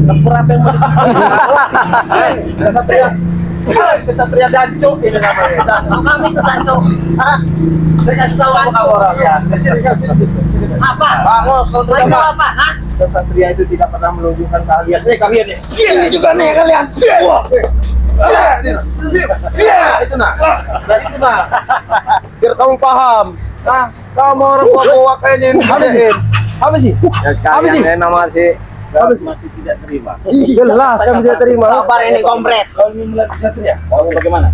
Tempur apa yang mau Kesatria Danco ini namanya. Kami itu Danco. Saya kasih tahu kamu orang ya. Apa? Bangos, kontrol apa? Hah? Kesatria itu tidak pernah menunjukkan kalian. Nih kalian nih. Ini juga nih kalian. Itu nah. Dan itu nah. Biar kamu paham. Nah, kamu orang bawa kayaknya ini. Apa sih? Apa sih? Nama sih. Masih tidak terima. Jelas kami tidak terima. Kabar ini kompret. Kalau ingin melihat kesatria, mau bagaimana?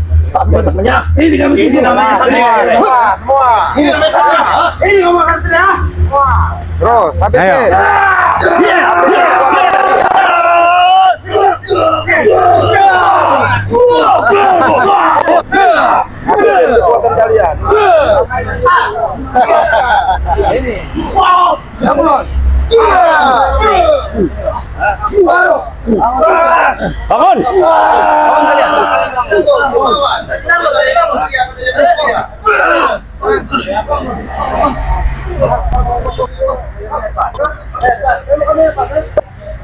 Menyerah. Ini kami ini namanya semua. Ini namanya kesatria. Ini ngomong kesatria. Terus habisin. Habisin kekuatan kalian. Ini. Bangun. Bangun.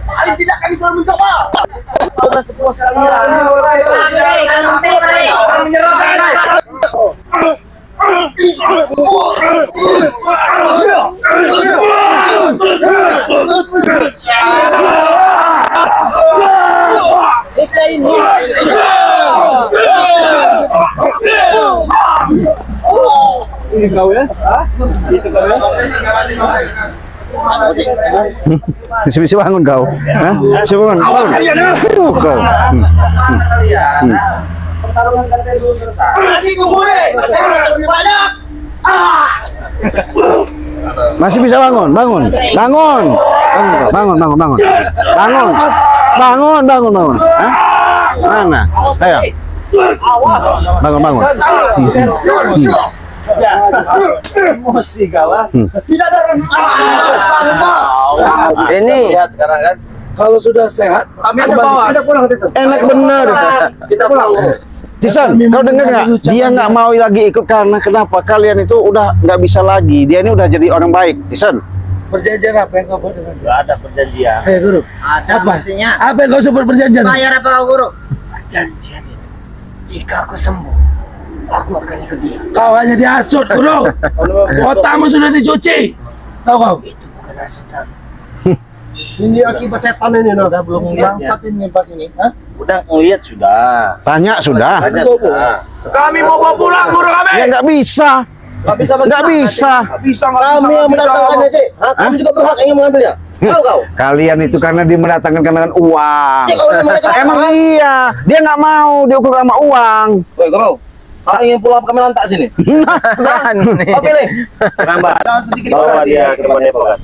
Paling tidak kami selalu mencoba. Sudah sepuas kalian. Menyerahkan. Ini kau ya? Itu kau ya? Bisa bangun kau. Bisa bangun. Awas kalian ya. Kau. Pertarungan kalian belum selesai. Ini tunggu deh. Saya udah lebih banyak. Masih bisa bangun. Bangun. Hah? Mana? Ayo. Bangun. Emosi kawan. Tidak ada Ini lihat sekarang kan. Kalau sudah sehat, kami akan bawa. Kita pulang, enak bener. Kita pulang. Tisan, kau dengar nggak? Dia nggak mau lagi ikut karena kenapa? Kalian itu udah nggak bisa lagi. Dia ini udah jadi orang baik, Tisan. Perjanjian apa yang kau buat dengan dia? Ada perjanjian. Guru. Ada pastinya. Apa yang kau sebut perjanjian? Bayar apa kau guru? Perjanjian itu. Jika aku sembuh, aku akan ikut dia. Kau hanya dihasut, Guru. Otakmu sudah dicuci. Tahu kau? Itu bukan hasutan. Ini akibat setan ini, udah belum bangsat ini pas ini. Hah? Udah ngeliat sudah. Tanya sudah. Kami mau bawa pulang, Guru kami. Ya nggak bisa. Nggak bisa. Kami yang mendatangkannya, Cik. Kami juga berhak ingin mengambilnya. Tahu kau? Kalian itu karena dimendatangkan dengan uang. Ya, kalau dimendatangkan Emang uang. iya, dia nggak mau diukur sama uang. Woi, kau mau? Kau ingin pulang kami lantak sini? Kau pilih. Kenapa? Sedikit Bawa dia ke depan Depokan.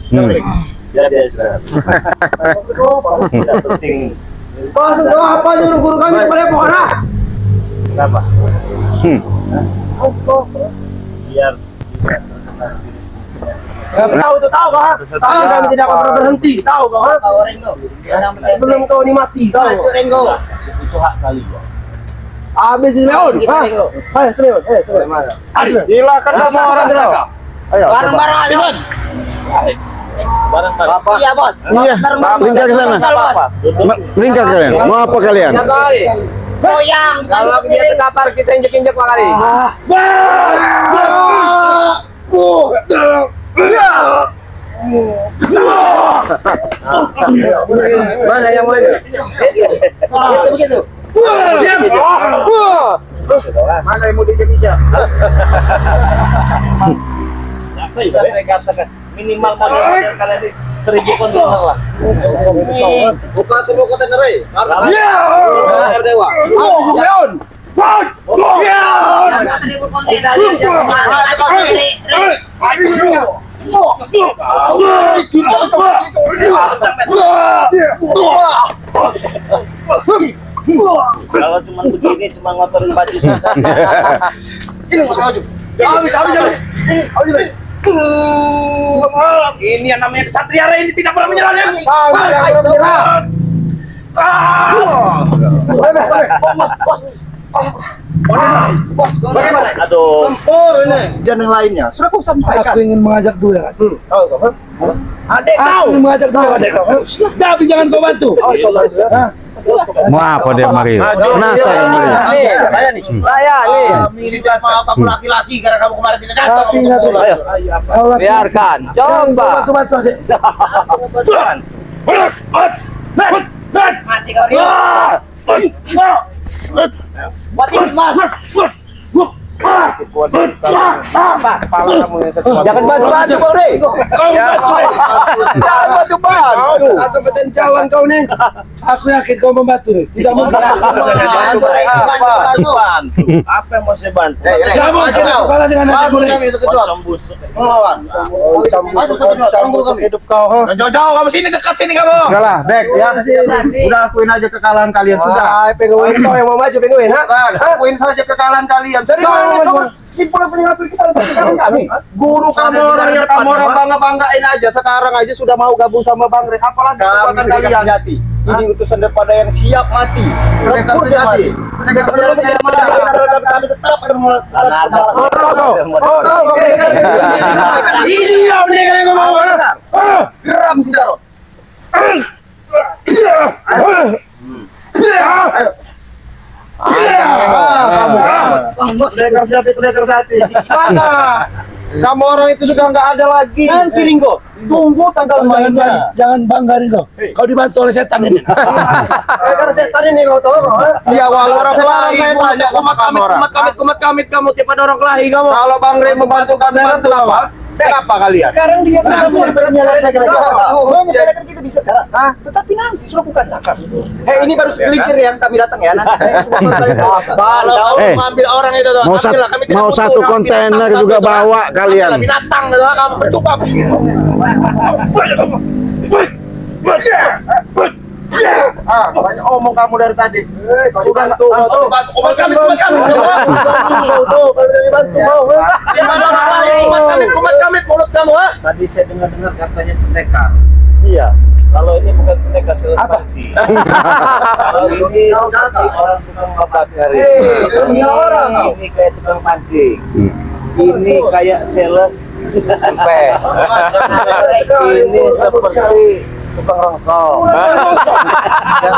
Biar dia istirahat. Tidak penting. Maksud kau apa nyuruh guru kami ke Depokan? Kenapa? Biar Kami tahu tuh, tahu kau? Tahu kami tidak akan pernah berhenti, tahu kau? Kau Rengo. Sebelum kau ini mati, kau. Rengo. itu hak kalian. Habis Simeon. Kita Rengo. Ayo Simeon, Silakan semua orang tenaga. Ayo. Bareng-bareng aja. Barang-barang. Bapak. Iya, Bos. Iya, melingkar ke sana. Melingkar kalian. Mau apa kalian? Goyang. Kalau dia terkapar kita injek-injek Pak Kali. Mana yang mau itu? Begitu. Mana yang mau dijak-injak? Saya katakan minimal modal kalian ini 1000 kontainer lah. Buka semua kontainer baik. Iya. Dewa. Habis Simeon. Kalau cuma begini cuma ngotorin baju saja. Ini maju. Habis. Ini yang namanya kesatria ini tidak pernah menyerah ya. Bagaimana? Aduh. Dan yang lainnya sudah kau sampaikan. Aku ingin mengajak duel. Adek Aku kau. ingin mengajak duel. Tapi jangan kau bantu. Hah? Mau apa dia mari? Nasa yang mari. Saya nih. Tidak mau kamu laki-laki karena kamu kemarin tidak datang. Tapi ingat, kau laki- Biarkan. Coba. Bantu bantu adik. Mati kau Rio. Mati mas. Jangan bantu-bantu kau, Re. Jangan bantu-bantu. Atau beten jalan kau nih. Aku yakin kau membantu nih. Tidak mungkin. Bantu. Apa yang mau saya bantu? Tidak mungkin aku kalah dengan adik Bantu gue. kami itu kedua. Melawan. Campur hidup kau. Jauh-jauh kamu sini, dekat sini kamu. Udah lah, Dek ya. Udah akuin aja kekalahan kalian sudah. Penguin kau yang mau maju, penguin. Bukan, akuin saja kekalahan kalian. Simpulan mengakui kesalahan kami. Guru kamu orang yang kamu orang bangga-banggain aja. Sekarang aja sudah mau gabung sama Bang Rek. Apalagi kekuatan kalian. Ini utusan daripada yang siap mati. Mereka berjati. Mereka berjati yang mana? Kami tetap Ini yang nih kau mau. geram Sudaro. Kamu. Pendekar jati. Mana? Kamu orang itu sudah nggak ada lagi. Nanti Ringo, tunggu tanggal mainnya. Jangan bangga kau. Kau dibantu oleh setan ini. Karena setan ini kau tahu, Iya, walau orang Sekarang kelahi, saya tanya kumat kamit kamu tipe orang kelahi kamu. kalau Bang Rey membantu kalian, kenapa? Kenapa kalian? sekarang dia menyalahkan kita bisa sekarang. Tetapi nanti sudah bukan cakap. Ini baru segelintir yang kami datang ya. Nanti Kalau kamu Eh, mengambil orang itu tuh, Mau, ambillah, kami tidak mau butuh satu orang kontainer binatang juga satu, tuh. bawa kalian. Ambillah binatang gitu, kamu percuma. Banyak omong kamu dari tadi. Sudah Kumat kamit. Kumat kamit mulut kamu, ha? Tadi saya dengar katanya pendekar. Iya. Kalau ini bukan pendekar sales panci. Kalau ini orang tukang bakar. Ini kayak tukang pancing. Ini kayak sales tempe. Ini seperti tukang rongsok. Yang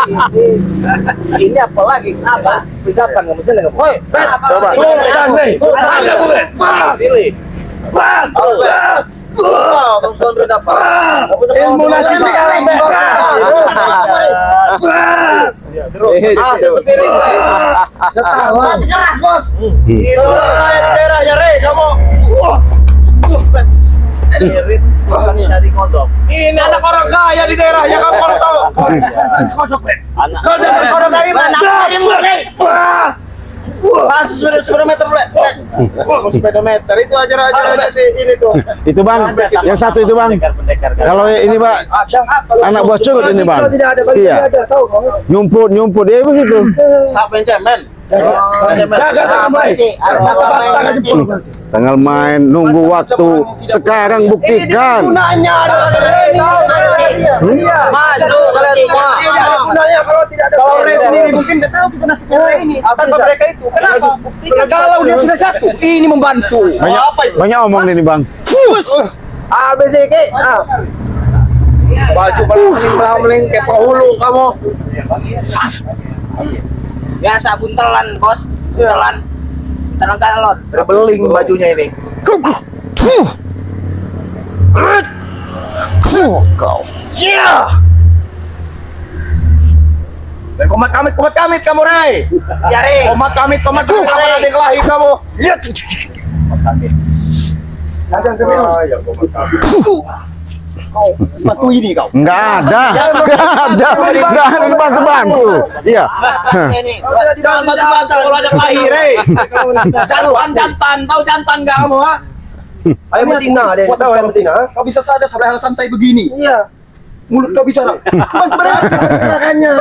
ini apa lagi? Apa? Pidapan nggak bisa nggak? Woi, Coba. pilih. Ilmu nasi sekarang. Keras, Bos. Itu kayak di daerahnya, Re, kamu. Cari kodok. Ini anak orang kaya di daerahnya, kamu kalau tahu. Kodok, Ben. Kau dapat kodok dari mana? Dari Re. Sepeda meter, Speedometer itu ajar-ajar aja sih ini tuh. Itu Bang, yang satu itu Bang. Kalau ini Pak, anak buah curut ini Bang. Iya. Nyumput dia begitu. Siapa yang cemen? Tanggal main nunggu waktu. Sekarang buktikan. Maju kalian semua. Kalau Re sendiri mungkin nggak tahu kita nasib Re ini. Tanpa mereka itu. Kenapa? Kalau dia sudah jatuh, ini membantu. Banyak omong ini Bang. ABCK. Baju meling kayak penghulu kamu. Biasa buntelan, Bos. Buntelan. Buntelan galon. Beling bajunya ini. Kau. Iya. Komat kamit kamu, Ray. Ya, Re. Komat kamit kamu ada kelahi kamu. Lihat. Batu ini kau. Enggak ada bantu. Iya. Jangan bantu kalau ada kelahi, Ray. Jantan, tahu jantan enggak kamu, ha? Ayo betina, Dek. Tahu ayam betina? Kau bisa saja sampai santai begini. Iya. Mulut kau bicara. Gerakannya.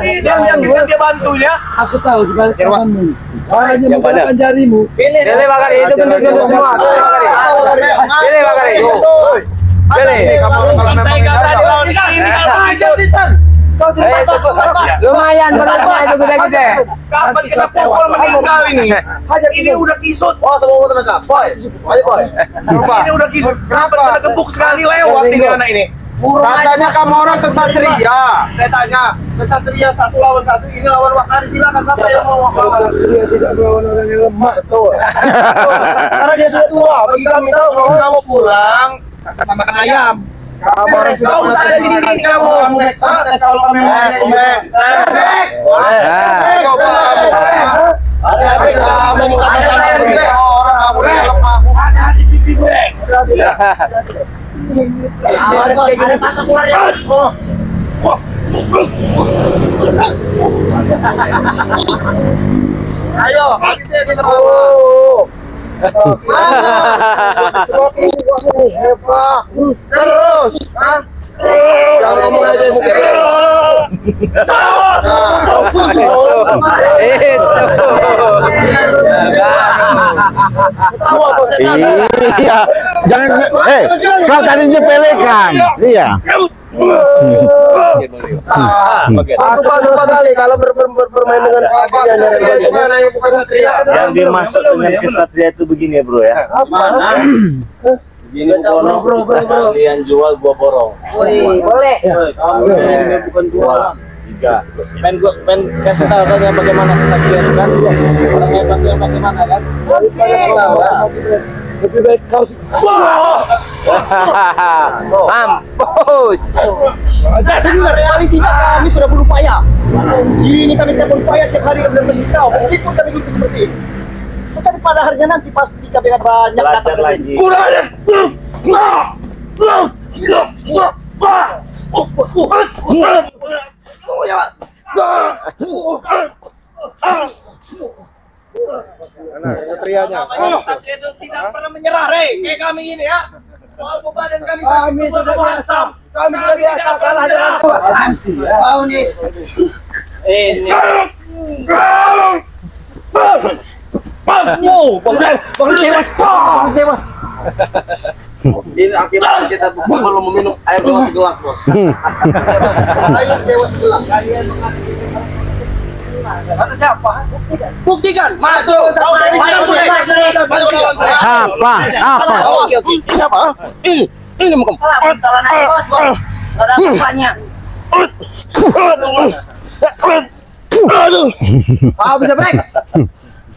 Ini yang kita dia bantunya. Aku tahu di balik tanganmu. Hanya menggunakan jarimu. Pilih Bakari, itu gendut semua. Pilih Bakari. Pilih. Bukan saya enggak berani lawan ini kalau begitu. Kau tidak Lumayan beratnya itu gede-gede. Kapan kena pukul meninggal ini? Ini udah kisut. Oh, semua tenaga. Boy. Ayo, boy. Ini udah kisut. Kenapa kena gebuk sekali lewat ini anak ini? Katanya kamu orang kesatria. Saya tanya, kesatria 1 lawan 1, ini lawan Wakari. Silakan siapa yang mau lawan? Kesatria tidak melawan orang yang lemah. Betul. Karena dia sudah tua. Bagi kami tahu kalau kamu pulang sama makan ayam. Kamu harus usah ada di sini kamu. Kalau kamu mau coba Hati-hati pipi gue. harus kayak gini patah keluar ya. Ayo, habisnya bisa mau. Hebat. Terus, jangan ngomong aja mungkin. Tahu apa setan? Iya. Jangan kau tadi nyepelekan. Iya. Aku lupa kali kalau bermain dengan gimana yang bukan satria. Yang dimaksud dengan kesatria itu begini ya bro ya. Mana? Begini bro. Kalian jual buah borong. Wih, boleh. Ini bukan jualan. 3. Pen kasih tahu kan bagaimana kesatria itu kan. Orang hebat yang bagaimana kan. Lebih baik kau. Mampus. Dengar, paling tidak kami sudah berupaya. Ini kami tidak berupaya tiap hari kami datang kau, meskipun kami butuh seperti ini. Tetapi pada harinya nanti pasti kami akan banyak datang ke sini. Kurang aja. Satrianya. Satria itu tidak pernah menyerah, Rey. Kayak kami ini ya. Walaupun badan kami sudah biasa. Kami sudah biasa kalah dengan kau nih. Ini. Tewas. Ini akibat kita belum meminum air dewa segelas, bos. Air dewa segelas. Kata siapa? Buktikan. Maju. Apa? Siapa? Ini muka. Pentolan aja bos. Ada bapaknya. Bisa break.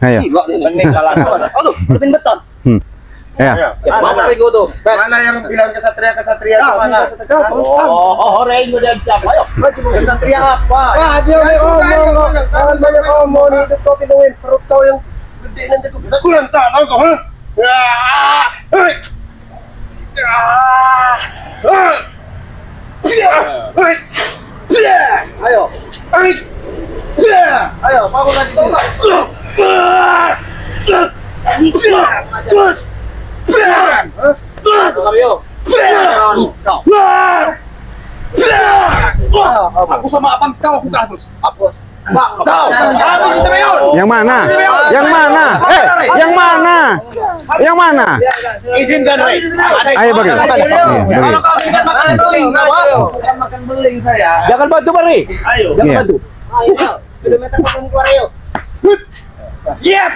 Ayo. Aduh, lebih beton. Ya. Mana Rigo tuh? Mana yang bilang kesatria itu mana? Rey udah jam. Ayo. Kesatria apa? Ngomong. Jangan banyak ngomong nih, itu kau pintuin perut kau yang gede nanti kau. Kurang tahu kau. Ayo. Ayo, mau lagi kau enggak? Aku sama abang kau aku kalah terus. Kau. Habis Simeon. Yang mana? Yang mana? Yang mana? Yang mana? Izinkan, Rey. Ayo bagi. Kalau kau izinkan makan beling, apa? Makan beling saya. Jangan bantu, Bari. Ayo. Iya. Ayo. Speedometer kamu keluar ayo. Iya.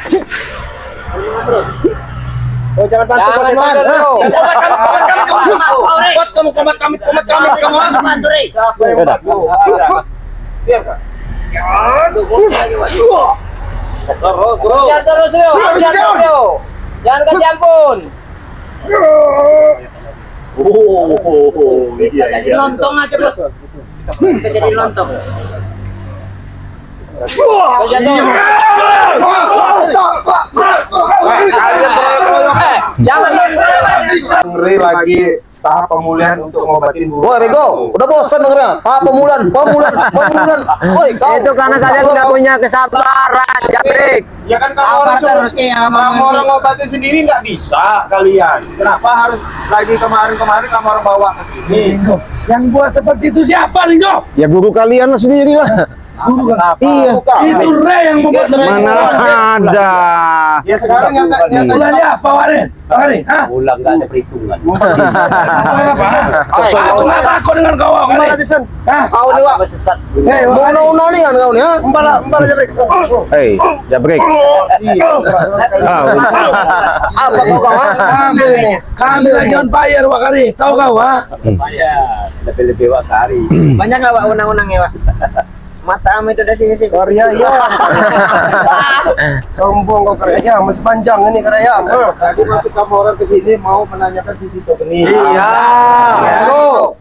Oh, jangan bantu kau setan. Kuat kamu, komat kami. Bantu Rey. Biar Kak. Lagi bos. Terus, bro. Jangan terus Rio. Jangan terus Rio. Jangan kasih ampun. Kita jadi lontong aja bos. Kita jadi lontong. Jangan Ngeri lagi tahap pemulihan untuk ngobatin bulu. Woi Bego, udah bosan dengernya. Tahap pemulihan. Woi, kau itu karena kalian tidak punya kesabaran, Jabrik. ya kan kamu orang kamu orang ngobatin sendiri nggak bisa kalian. Kenapa harus lagi kemarin kamu orang bawa ke sini? Yang buat seperti itu siapa, Ringo? Ya guru kalian sendiri lah. Guru kan? Iya. Itu Ray yang membuat Mana ada. Ya sekarang nyata Bulannya apa Warin? Warin, hah? Ulang nggak ada perhitungan. Aku nggak takut dengan kau, Warin. Hah? kau nih, Wak. Sesat. Mau nih kan kau nih, ha? Empala jabrik. Hei, jabrik. Apa kau ha? Kami lagi on fire, Wakari. Tahu kau, ha? Bayar. Lebih-lebih wakari. Banyak nggak Pak undang-undangnya Pak? Mata am itu dari sini sih. Karya ya. Sombong kau karya, masih panjang ini karya. Tadi masuk kamu orang ke sini mau menanyakan sisi ini. Iya. Tuh.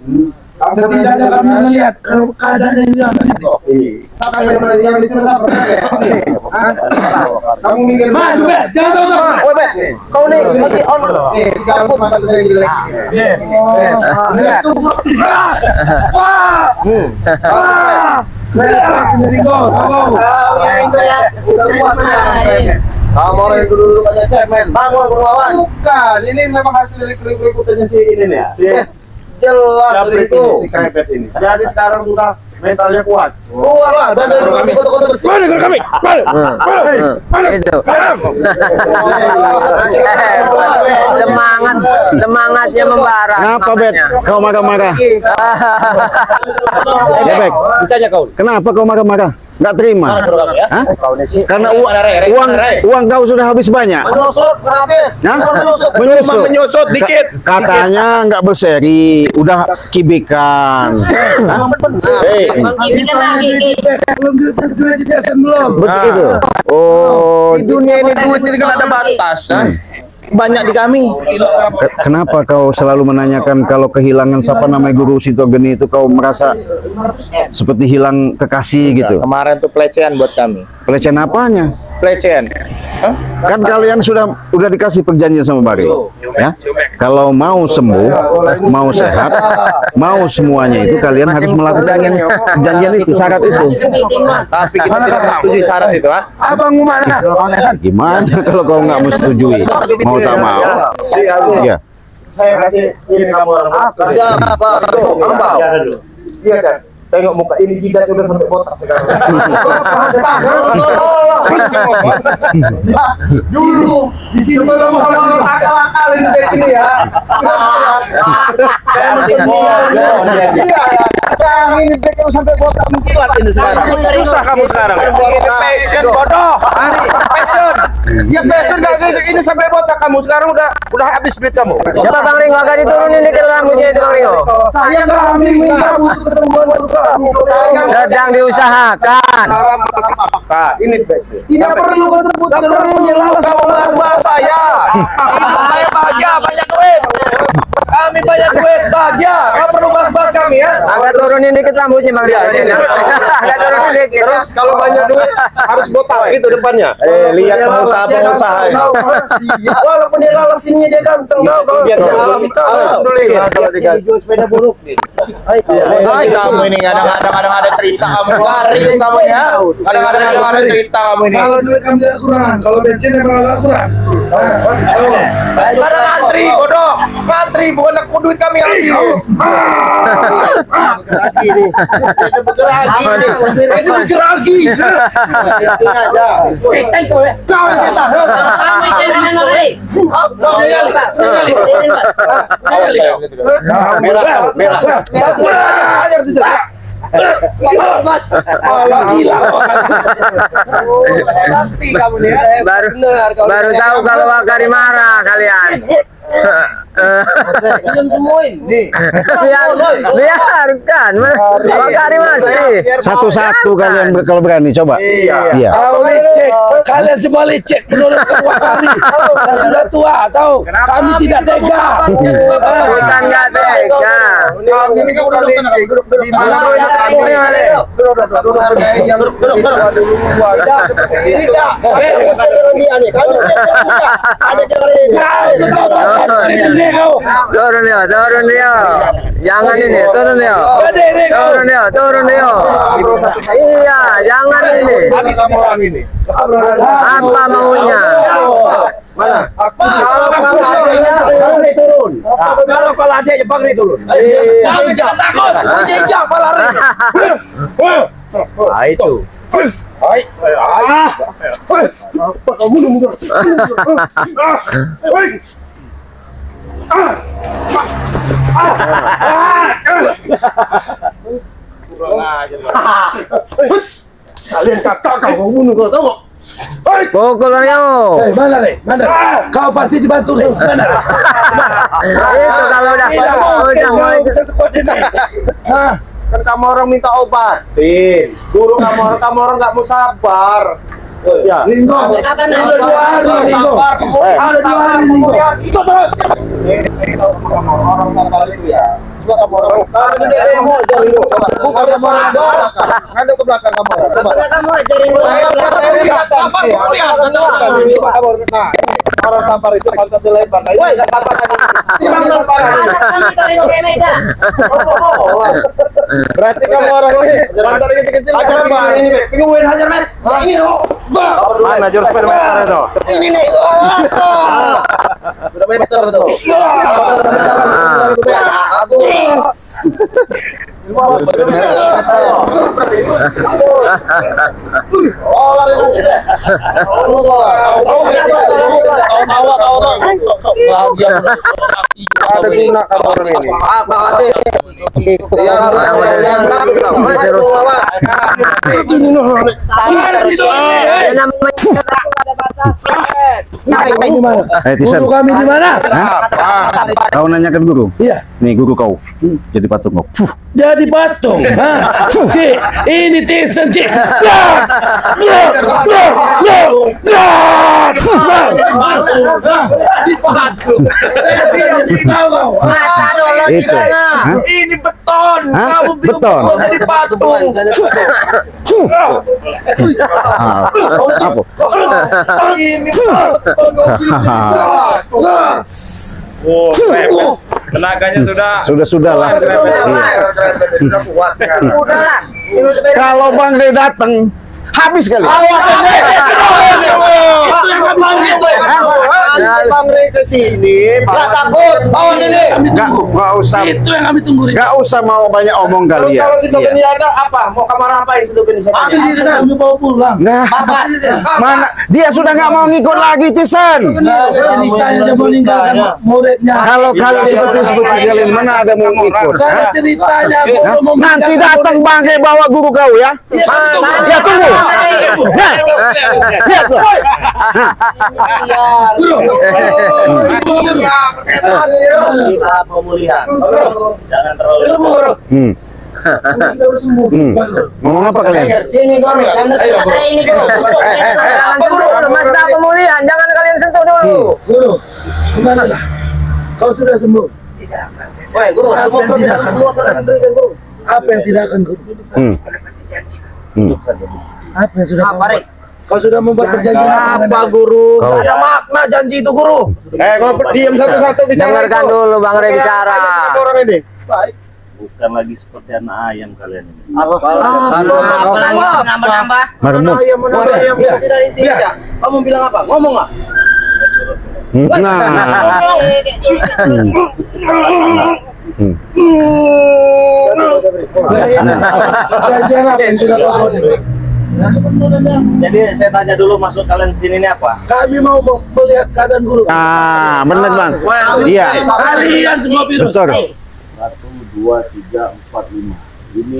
Setidaknya kami melihat keadaan ini itu. Siapa yang disuruh apa? Kamu minggir. Maju, Bet. Jangan tahu. Woi, Bet. Kau nih lagi on. Nih, cabut mata lu yang jelek. Wah! Jadi gol. Kamu orang yang dulu aja cemen. Bangun berlawan. Bukan, ini memang hasil dari ikut-ikutannya si ini nih ya. Jelas itu si Krepet ini. Jadi sekarang sudah mentalnya kuat. Keluar lah, dan kami kota-kota bersih. Mana dengan kami? Mana? Itu. Semangatnya membara. Kenapa, Bet? Kau marah-marah? Ya, Bet. Ditanya kau. Kenapa kau marah-marah? Nggak terima? Hah? Karena uang kau sudah habis banyak. Menyusut, habis. Hah? Menyusut. Menyusut dikit. Katanya nggak berseri, udah kibikan. Hah? Belum duit di desa belum. Begitu. Oh, Di dunia ini duit itu kan ada batas. Banyak di kami. kenapa kau selalu menanyakan kalau kehilangan siapa namanya Guru Sitogeni itu kau merasa seperti hilang kekasih gitu? Kemarin tuh pelecehan buat kami. Pelecehan apanya? Pelecehan. Kan kalian udah dikasih perjanjian sama Bari, ya? Kalau mau sembuh, mau sehat, mau semuanya itu kalian harus melakukan perjanjian itu, syarat itu. Tapi kita tidak setuju syarat itu, ha? Abang mana? Gimana kalau kau nggak menyetujui? Mau tak mau? Iya. Saya kasih ini kamu orang. Kasih apa? Tuh, ambau. Iya kan? Tengok muka ini jidat udah sampai botak sekarang. Dulu di sini belum akal-akal ini kayak gini ya. Sekarang ini dia sampai botak mengkilat ini sekarang. Susah kamu sekarang. Ini passion bodoh. Passion. Ya passion gak ini sampai botak kamu sekarang udah habis duit kamu. Coba Bang Ringo agak diturunin dikit rambutnya itu Bang Ringo. Saya kami minta butuh kesembuhan kamu. Sedang diusahakan. Ini tidak perlu kau sebut, tidak perlu nyelalas kau bahas saya. Hidup saya bahagia, banyak duit. Kami banyak duit, bahagia. Kau perlu bahas kami ya. Agak turunin dikit rambutnya Bang Ringo. Agak turunin dikit. Terus kalau banyak duit harus botak itu depannya. Lihat pengusaha-pengusaha. Walaupun dia lalas ininya dia ganteng tau kau. Kalau dijual sepeda buruk nih. Hai kamu ini kadang-kadang ada cerita kamu garing kamu ya. Kadang-kadang ada cerita kamu ini. Kalau duit kami tidak kurang, kalau bensin memang agak kurang. Karena ngantri bodoh. Ngantri bukan aku duit kami habis. Lagi nih. Itu bergeragi nih. Itu bergeragi. Setan kau ya. Kau setan. Kami jangan lari. Ajar di sana. Mas. Gila. Sakti kamu nih ya. Baru tahu kalau Wakari marah kalian. Belum semua ini. Biarkan. Wakari masih. Satu-satu kalian kalau berani coba. Iya. Kau lecek, kalian semua lecek menurut Wakari. Kita sudah tua, tahu? Kami tidak tega. Bukan nggak tega. Kami ini kan udah leceh. Di mana Turun dia. Jangan ini, turun dia. Turun dia. Iya, jangan ini. Apa maunya? Mana? Kalau ada Jepang nih turun. Jangan takut. Jangan lari. Nah, itu. Apa kamu mundur? Kalian kakak kau bunuh kau tahu? Pukul Mario. Mana le? Mana? Kau pasti dibantu le. Mana? Itu kalau udah Kau bisa sekuat ini. Kan kamu orang minta obatin. Guru kamu orang nggak mau sabar. Ya. Linggo. Ada dua hari sabar. Ada dua hari kemudian ikut terus. Ini tahu kamu orang sabar itu ya. Coba kamu orang. Kamu ini demo jari lu. Bukan kamu orang. Ngadep ke belakang kamu. Coba. Kamu jari lu. Saya lihat sabar kemudian. Nah, orang sabar itu pantat lebar. Nah, ini enggak sabar kan. Hilang sabar. Kami tadi ke meja. Berarti kamu orang ini pantat kecil-kecil. Hajar Bang. Pengen hajar Met. Ini loh. Mana jurus speedometer itu? Ini nih. Speedometer betul. Ada guna kamu orang ini. Apa ada? Guru kami di mana? Kau nanyakan guru? Iya. Nih guru kau. Jadi patung kau. Jadi patung. Cik, ini Tyson Cik. Itu. Ini beton. Hah? Kamu bilang Beton? jadi patung. Apa? Ini beton. Oh, tenaganya Sudah lah. Sudah kuat sekarang. Kalau Bang Rey datang, habis kali. Bang Rey ke sini, nggak takut. Bawa sini. Nggak usah. Itu yang kami tunggu. Nggak usah mau banyak omong Terus kalian. kalau situ geni ada apa? Mau kamar apa yang situ geni? Habis itu Kami bawa pulang. Nah, mana dia sudah nggak mau ngikut lagi, Tyson. Ceritanya dia meninggalkan muridnya. Kalau seperti kalian mana ada mau ngikut? Karena Hah? ceritanya Hah? guru mau Nanti datang Bang Rey bawa guru kau ya. Ya tunggu. Nah, lihat loh. Guru. pemulihan. Jangan terlalu Ngomong apa kalian? Sini guru, ini guru. Apa guru? Masa pemulihan, jangan kalian sentuh dulu. Guru, gimana lah? Kau sudah sembuh? Tidak akan. Woi, guru, Apa yang tidak akan guru? Apa yang tidak akan guru? Apa yang sudah kau buat? Kau sudah membuat perjanjian Apa guru? Kau. Ada makna janji itu guru. Kau diam satu-satu bicara. Dengarkan dulu Bang Rey bicara. Orang ini. Baik. bukan lagi seperti anak ayam kalian ini. Nambah-nambah. Marmut. Ayam tidak intinya. Kamu bilang apa? Ngomong lah. Nah. perjanjian apa yang sudah kau buat? Jadi saya tanya dulu maksud kalian sini ini apa? Kami mau melihat keadaan guru. Ah, benar Bang. Iya. Kalian semua virus. Betul. 1, 2, 3, 4, 5.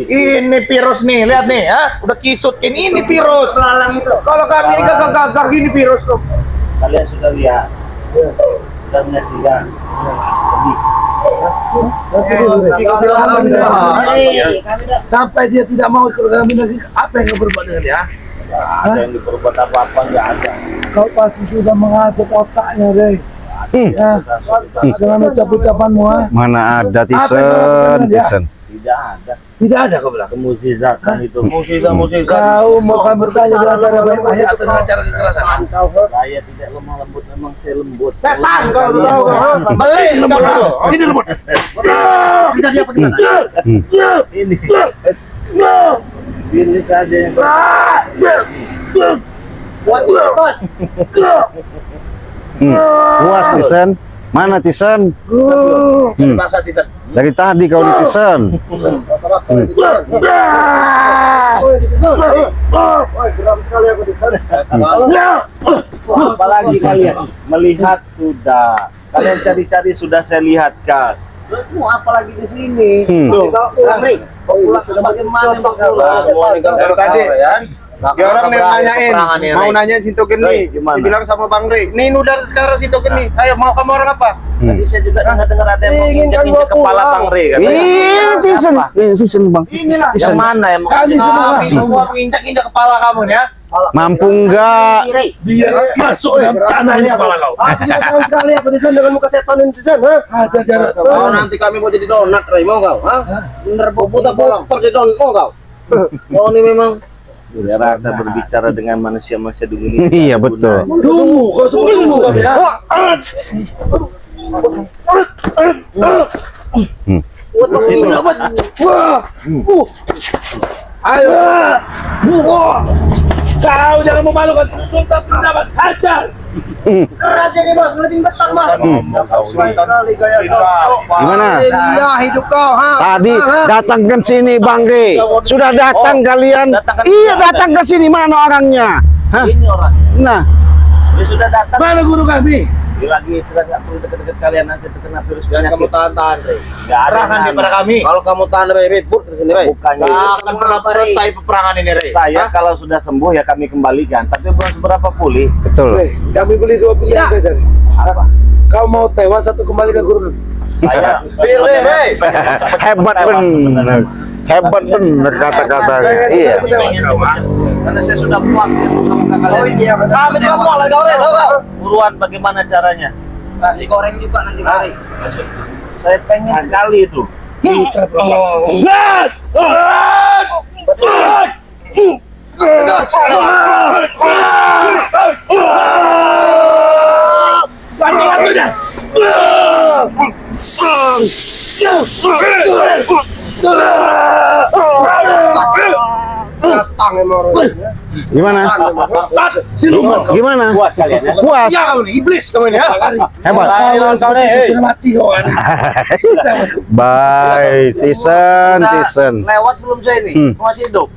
Ini virus nih, lihat nih, ya. Udah kisut ini virus. Kalau kami ini gagah-gagah gini virus kok. Kalian sudah lihat, sudah menyaksikan. Sampai dia tidak mau ikut kami lagi, apa yang kau berbuat dengan dia? Ada yang diperbuat apa-apa nggak ada. Kau pasti sudah mengajak otaknya, Rey. Ya, dengan ucap-ucapanmu, ha? Mana ada Apa yang kau lakukan dengan dia? Tyson. Tidak ada. Tidak ada kau bilang. Kemuzizatan itu. Kau mau kami bertanya dengan cara baik-baik atau dengan cara kekerasan? Saya tidak lemah lembut, memang saya lembut. Setan kau tahu. Belis kamu. Ini lembut. Bisa dia apa gimana? Ini saja yang Buat itu, Bos. Puas Tyson. Mana Tyson? Bahasa Tisan. Dari tadi kau netizen. Apalagi kalian melihat sudah, kalian cari-cari sudah saya lihatkan. Mau apalagi di sini? Tuh. Sudah bagaimana? Tadi dia orang yang nanyain, mau nanyain Sinto Geni, si bilang sama Bang Rey, nih udah sekarang Sinto Geni, ayo mau kamu orang apa? Tadi saya juga dengar ada yang mau injak-injak kepala Bang Rey kan? Netizen bang. Inilah Yang mana yang mau Kami semua injak-injak kepala kamu nih ya. Mampu enggak? Biar masuk dalam tanah ini kepala kau. Tahu sekali aku di sana dengan muka setan di sana. Ajar-ajar. Oh, nanti kami mau jadi donat, Rey, mau kau? Bener putar-putar jadi donat, mau kau? Oh, ini memang Saya rasa berbicara dengan manusia-manusia dulu ini. Iya betul. Tunggu, kau semua tunggu kami ya. Ayo. Kau jangan memalukan Sultan Penjabat, hajar. keras ini bos, lebih betang bos. Sekali gaya kau. Gimana? Iya hidup kau, Tadi datangkan sini Bang Rey. Sudah datang kalian? Iya datang ke sini, mana orangnya? Hah? Ini orangnya. Nah, Dia sudah datang. Mana guru kami? Dia lagi istirahat, nggak perlu deket-deket kalian, nanti terkena virus penyakit. Kamu tahan-tahan, Rey. Nggak ada Serahkan dia nama. pada kami. Kalau kamu tahan, Rey, ribut di sini, Rey. Bukannya Nggak akan pernah selesai peperangan ini, Rey. saya kalau sudah sembuh ya kami kembalikan, tapi belum seberapa pulih. betul. Kami beli dua pilihan saja. Apa? Kau mau tewas atau kembali ke guru? Saya Pilih, Rey. Hebat bener. Hebat bener kata-katanya. Iya. karena saya sudah kuat sama kalian. Kami juga mau lagi, Rey, tahu kau? Buruan bagaimana caranya? Digoreng juga nanti, Rey. Saya pengen sekali itu. Datang emang, Rey. Gimana? Gimana? Puas kalian ya? Puas. Ya kamu nih, iblis kamu nih ya. Hebat. Kau sudah mati kau. Bye, Tisen. Lewat sebelum saya ini, masih hidup.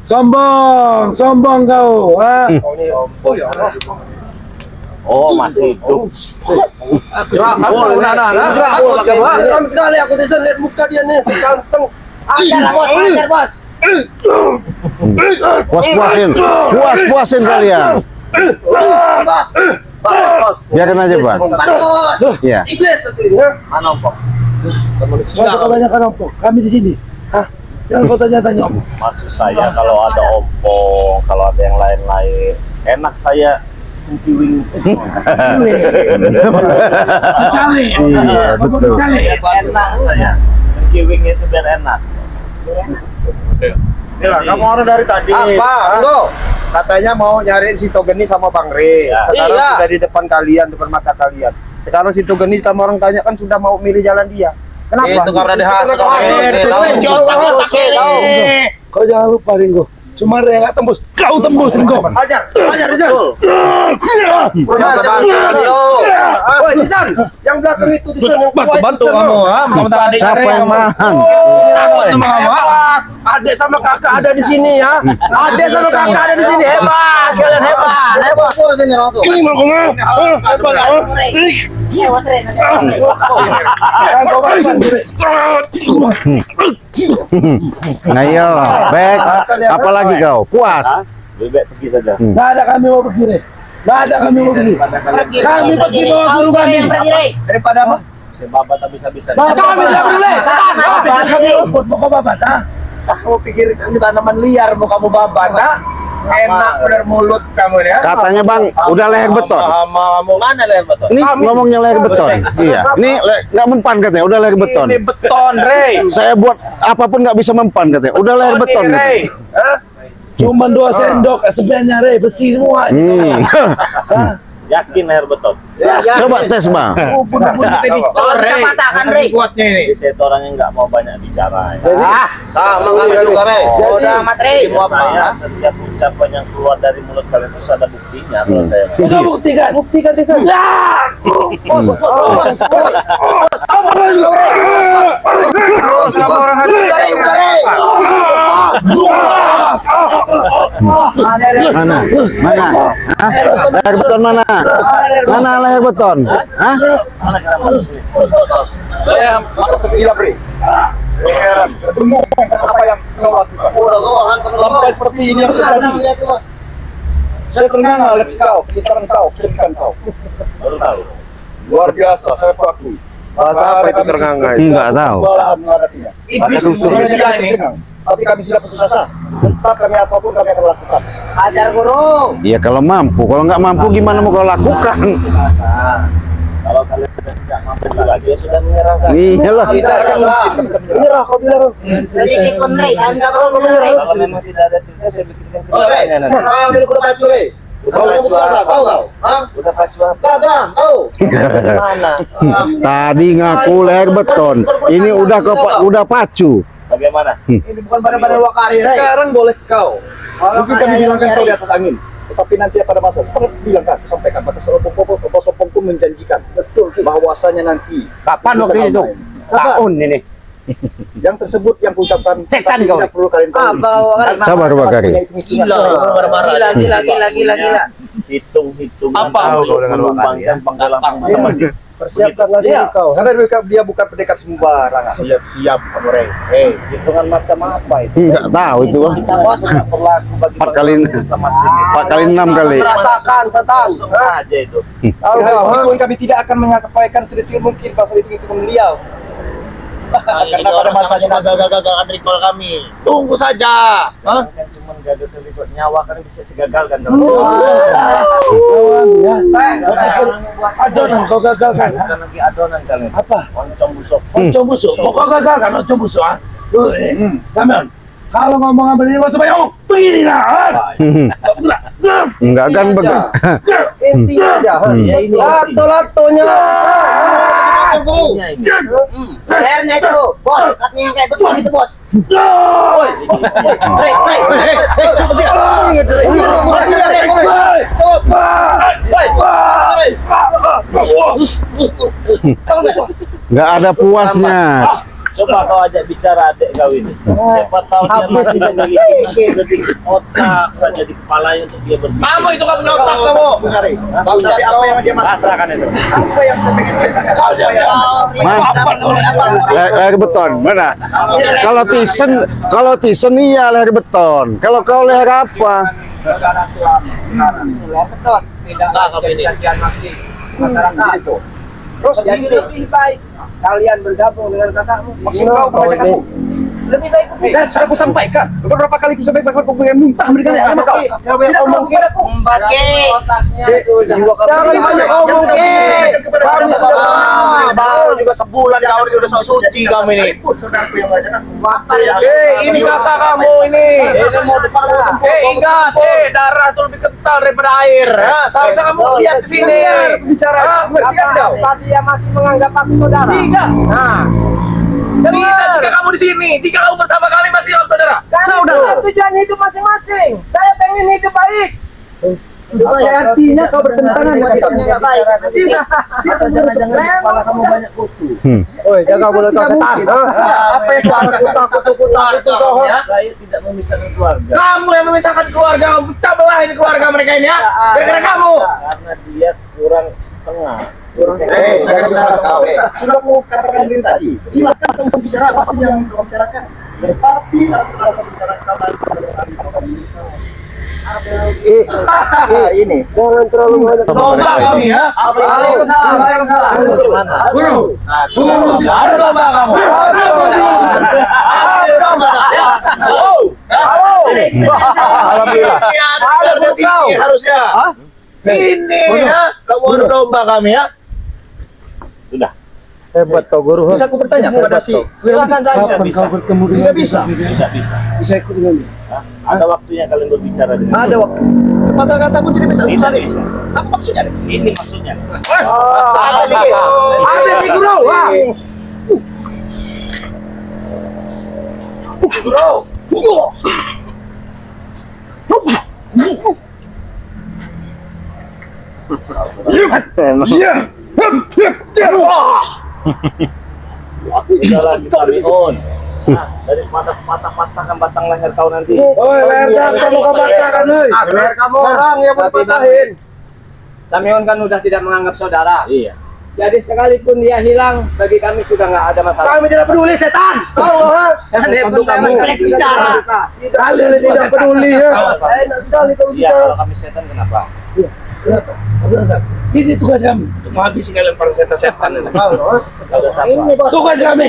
Sombong, sombong kau. Ah. Oh ini, oh ya Allah. Oh masih hidup. Kamu sekali aku bisa lihat muka dia nih, seganteng. Ajar bos, ajar bos. Puas-puasin kalian. Bos. Bos. Biarkan aja, Bang. Bos. Iya. Iblis satu ini. Mana Om? Masa kau tanyakan ompong? Kami di sini. Hah? Jangan kau tanya-tanya ompong. Maksud saya kalau ada ompong, kalau ada yang lain-lain, enak saya cempiwing. Cale. Iya, betul. Cale. Enak saya. Cempiwing itu biar enak. Ya, kamu orang dari tadi. Apa? Katanya mau nyariin Sinto Geni sama Bang Rey. Sekarang sudah di depan kalian, depan mata kalian. Sekarang Sinto Geni sama orang tanya kan sudah mau milih jalan dia. Kenapa? Itu karena dia hasil. Kau jangan lupa Ringo. Cuma Rey nggak tembus, kau tembus Ringo. Ajar, Rizal. Woi, Rizal, yang belakang itu Rizal yang bantu kamu, Siapa yang mahan? Adik sama kakak ada di sini ya. Adik sama kakak ada di sini, hebat, kalian hebat. Sini langsung. Ini mau kau Nah, iya, baik. Apalagi kau? Puas. Lebih baik pergi saja. Nggak ada kami mau pergi Rey. Nggak ada kami mau pergi. Kami pergi bawa guru kami. Daripada apa? Saya babat habis-habisan. Kami tidak boleh. Kami rumput mau kau babat, ah? Kamu pikir kami tanaman liar mau kamu babat, ha? Enak bener mulut kamu ya. Katanya Bang, udah leher beton. Mana leher beton? Ini ngomongnya leher beton. Iya. Ini nggak mempan katanya, udah leher beton. Ini beton, Rey. Saya buat apapun nggak bisa mempan katanya. Udah leher beton. Ini, Rey. Katanya. Cuma 2 sendok, sebenarnya Rey besi semua. Hah? Yakin leher beton. Coba tes bang. Bisa patahkan, Rey. Kuatnya ini. Jadi saya orang yang nggak mau banyak bicara. Sama kami juga, Rey. Udah amat, Rey. Saya setiap ucapan yang keluar dari mulut kalian itu ada buktinya. Kalau saya Kita buktikan. Buktikan sih. Mana? Hah? Leher beton mana? Mana leher beton? Hah? Saya gila, Bre. Heran. Ketemu apa yang kau lakukan? Sampai seperti ini yang terjadi. Saya ternganga oleh kau, pikiran kau, pikiran kau. baru tahu. Luar biasa, saya akui. Bahasa apa itu ternganga? Enggak tahu. Iblis Indonesia ini, tapi kami tidak putus asa. Tetap kami apapun kami akan lakukan. Ajar guru. Iya kalau mampu, kalau nggak mampu gimana mau kau lakukan? Kalau kalian sudah tidak mampu lagi, ya sudah menyerah saja. Iyalah. Menyerah, kau bilang. Sedikit pun, Rey. Kami nggak perlu dulu, Rey. Kalau memang tidak ada cerita, saya bikinkan Oh, ceritanya nanti. ambil kuda pacu, udah pacu apa? Tahu kau? Hah? Udah pacu apa? Kagak, tahu. Gimana? Tadi ngaku leher beton, ini udah pacu. Bagaimana? Ini bukan pada wakari. Sekarang boleh kau. Mungkin kami bilangkan kau di atas angin. Tetapi nanti pada masa seperti bilang kan, sampaikan pada sopong pun menjanjikan betul bahwasanya nanti Kapan waktu itu? Tahun ini. yang tersebut yang kuucapkan Setan tapi kau. tidak perlu kalian tahu. Sabar Bakari. Gila. Hitung-hitungan Apa kau dengan mengembangkan penggalangan sama dia. Persiapkanlah diri kau, karena dia bukan pendekat sembarangan. Siap-siap kamu, Rey. Hitungan macam apa itu? Enggak tahu itu bang. Kita bos. Berlaku bagi 4 kali 6 kali. Merasakan setan. aja itu. Meskipun kami tidak akan menyampaikan sedetil mungkin pasal itu beliau. Karena pada masanya gagal-gagal recall kami. tunggu saja. Kan cuma gagal terlibat nyawa kan bisa segagalkan. Adonan kau gagalkan. Bukan lagi adonan kalian. Apa? Oncom busuk. Oncom busuk. Kau gagalkan oncom busuk. Kamion. Kalau ngomong ambil ini supaya ngomong begini lah. Enggak kan begitu. Intinya aja. Ya ini. Lato-latonya. Lehernya itu, bos. Katanya yang kayak beton itu, bos. Enggak ada puasnya. Coba kau ajak bicara adik kau ini. Siapa tahu dia masih memiliki sedikit otak saja di kepalanya untuk dia berpikir. Kamu itu kamu otak kamu. Tapi apa yang dia masuk? Rasakan itu. Apa yang saya pengen Leher beton mana? Kalau tisen iya leher beton. Kalau kau leher apa? Leher beton. Tidak Sah kamu ini. masyarakat itu. Terus jadi lebih baik kalian bergabung dengan kakakmu. maksud kau baca kamu? Lebih baik Saya sudah aku sampaikan. Beberapa kali aku sampaikan kau pengen muntah berikan sama kau. Tidak tahu kepadaku. otaknya sudah. Jangan banyak ngomong, Baru Baru juga sebulan kau ini udah sok suci kamu ini. Saudaraku yang baca aku. Ini kakak kamu ini. Ini mau depan Ingat, darah itu lebih kental daripada air. Seharusnya kamu lihat ke sini. bicara. Ngerti kan kau? Tadi dia masih menganggap aku saudara. Tidak. Nah, Tidak jika kamu di sini. Jika kamu bersama kami masih saudara. saudara. Tujuan hidup masing-masing. Saya pengen hidup baik. Artinya kau bertentangan dengan Hidupnya nggak baik. Tidak. Kepala kamu banyak kutu. Woi, jaga mulut kau setan. Apa yang kau takut kau? Saya tidak memisahkan keluarga. Kamu yang memisahkan keluarga. Pecah belah ini keluarga mereka ini ya. Gara-gara kamu. Karena dia kurang setengah. Jangan bicara kau. Sudah aku katakan dari tadi. Silakan kamu bicara apapun yang kau bicarakan. Tetapi terserah bicara kau nanti pada saat kau ini. Jangan terlalu banyak. Lomba kami ya. Guru. Ada lomba kamu. Alhamdulillah. Ada sini harusnya. Ini ya. Kamu ada domba kami ya. Sudah. Hebat kau guru. Bisa aku bertanya kepada si Silakan tanya. Kapan kau bertemu dengan Tidak bisa. Bisa ikut dengan dia. Ada waktunya kalian berbicara dengan Ada waktu. Sepatah kata pun tidak bisa. Tidak bisa. Apa maksudnya? Ini maksudnya. Ada sih, ada sih guru. Wah. Guru. Sudahlah bisa on. Nah, dari patah-patahkan batang leher kau nanti. Oi, leher siapa mau kau patahkan, oi? Leher kamu orang yang mau dipatahin. Samion kan udah tidak menganggap saudara. Iya. Jadi sekalipun dia hilang, bagi kami sudah nggak ada masalah. Kami tidak peduli setan. Tahu Tentu kamu. bicara. Kalian tidak peduli ya. Enak sekali kamu Iya, kalau kami setan kenapa? Kenapa? Abdul Razak, ini tugas kami untuk menghabisi kalian para setan-setan. Ini bos. Tugas kami,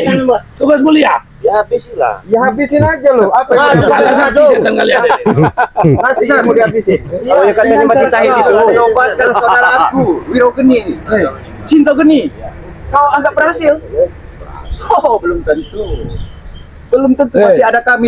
tugas mulia. Ya habisilah. Ya habisin aja lu. Apa Ada satu setan kalian ini. Masih mau dihabisin. Kalau yang katanya mati sahid itu. Menobatkan saudara aku, Wiro Geni. Cinta Geni. Kau anggap berhasil? Oh, belum tentu. Belum tentu masih ada kami.